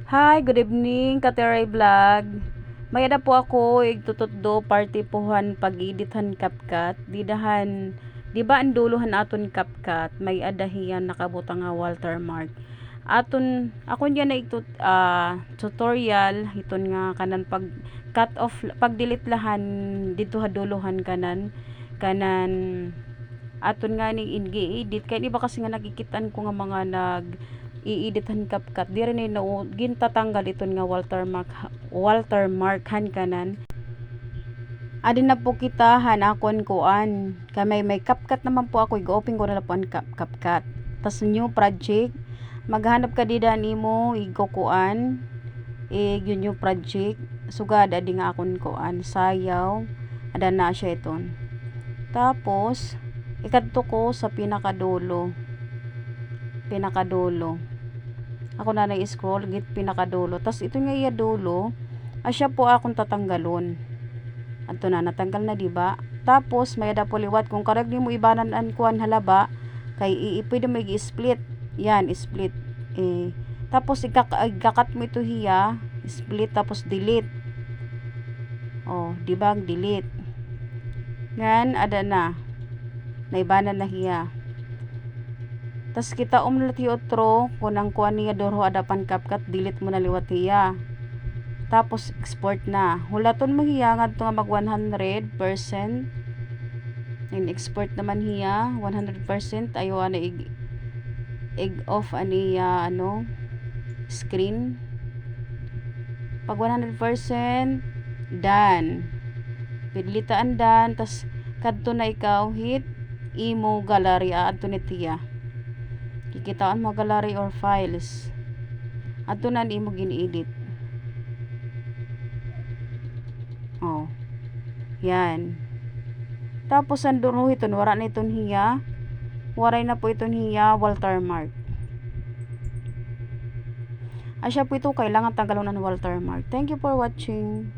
Hi, good evening, Kateray Vlog. May ada po ako, igtutuddo, party puhan, pag-edithan kapkat. Didahan, di ba ang duluhan aton kapkat, may adahiyan nakabutang nga watermark. Ako niya na tutorial, iton nga kanan pag cut off, pag delete lahan, dito ha duluhan kanan, aton nga ni i-edit, kaya iba kasi nga nakikitan ko nga mga i-editan kapkat di rin no gintatanggal iton nga watermark han kanan adin na po kita hanakon kuan kamay may kapkat naman po ako i-open ko na po ang kapkat tas new project maghanap ka di nimo igukuan yun new project sugad adi nga akon kuan sayaw ada na siya iton tapos ikadto ko sa pinakadulo ako na scroll git pinakadulo tas ito nga iya dulo asya po akong tatanggalon adto na natanggal na diba tapos may ada po liwat kung karag nimo ibanan an kuan halaba kay pwede mo i-split yan split tapos ikakat mo ito hiya split tapos delete diba delete ngan ada na naibanan na hiya tas kita umlat otro kunang kuan niya doro adapan kapkat delete mo na liwat hiya tapos export na hulaton mo hiya ngadto nga mag 100% and export naman hiya 100% ayo ana off aniya screen pag 100% done pidlitaan done tas kadto na ikaw hit imo gallery adto ni tiya kikitaan mo gallery or files adto na imo gini-edit yan tapos andun iton wala na iton hiya waray na po iton hiya watermark asya po ito kailangan tanggalon ang watermark. Thank you for watching.